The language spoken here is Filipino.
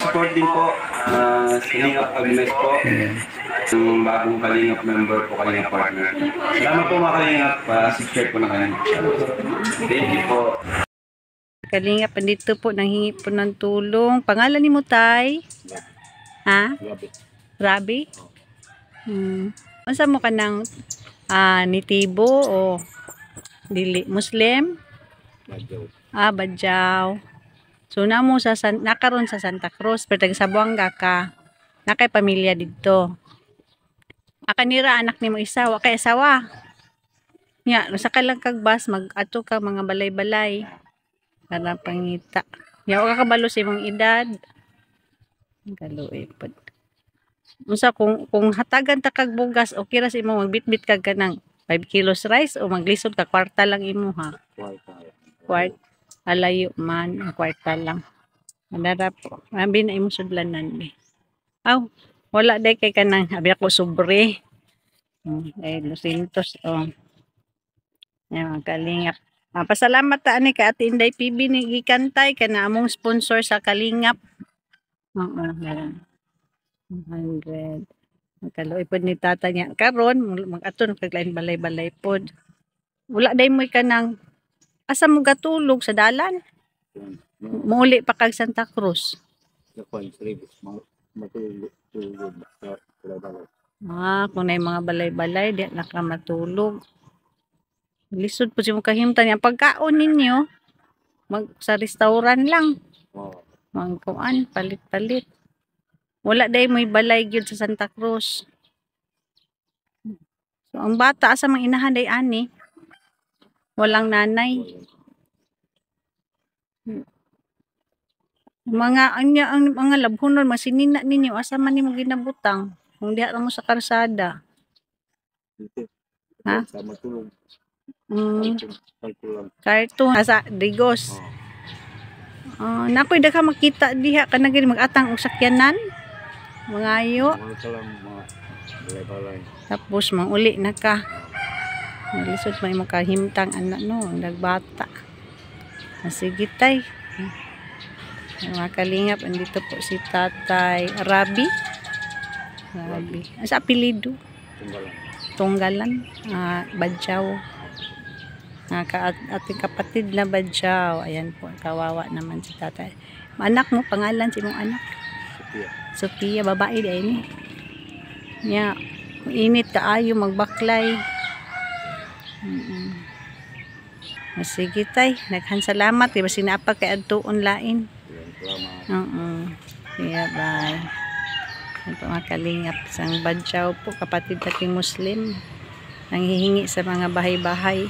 Support din po, Kalingap Agnes po, yung bagong Kalingap member po, Kalingap partner. Salamat po mga Kalingap, subscribe po na kayo. Thank you po. Kalingap, andito po, nanghingi po ng tulong. Pangalan ni mo, Tay? Ha? Rabi? Unsa mo ka ng nitibo o dili Muslim? Badyaw. So namo sa nakaron sa Santa Cruz pero taga Sabuanga ka. Nakay pamilya didto. Akanira anak nimo isa wa kay asawa. Nya sa lang kag bus mag-ato ka mga balay-balay para pangita. Nya wa ka kabalo sa imong edad. Kaluoy pod. Unsa kung hatagan ta kag bugas okay ra sa imo magbitbit kag kanang 5 kilos rice o maglisod ka kwarta lang imo ha. Kwarta. Alayo man, kwarta lang. Madara po. Mabi na imong sudlanan be. Aw, wala day kay kanang abi ako sobre. Ay 200 Yan Kalingap. Pasalamat ta ani kay Ate Inday PB ni gikantay kana among sponsor sa Kalingap. Oo, meron. 100. Magkaloy pod ni tata niya. Karon mag-aton kag lain balay-balay pod. Wala day mo kanang asa mo gatulog sa dalan? Muli pa kag Santa Cruz. Kung na mga balay-balay, di na ka matulog. Lisod po si mo kahimtan niya. Pagkaon ninyo, sa restaurant lang. Mangkuan, palit-palit. Wala day mo'y balay gyud sa Santa Cruz. So, ang bata, asa mang inahan day ani? Walang nanay. Ang mga labhunon masinina ninyo asa man nimo ginabutang kung diha ra mo sa karsada. Ha? Karton asa Digos. Nakoy dagha makita diha kana gid mag-atang og sakyanan. Mangayo. Tapos manguli na ka. Nalisod may makahimtang anak no, nagbata. Sige tay. Mga Kalingap, andito po si Tatay Rabi. Sa apelido? Tunggalan. Badyaw. Ating kapatid na Badyaw. Ayan po, kawawa naman si Tatay. Anak mo, pangalan si mong anak? Sophia, babae dahil ni. Nya, init kaayo magbaklay. Sige tay, naghan salamat kay basin apa kay adtuon lain. Yeah, bye. Ito mga Kalingap, isang Badyaw po, kapatid nating Muslim, nanghihingi sa mga bahay-bahay.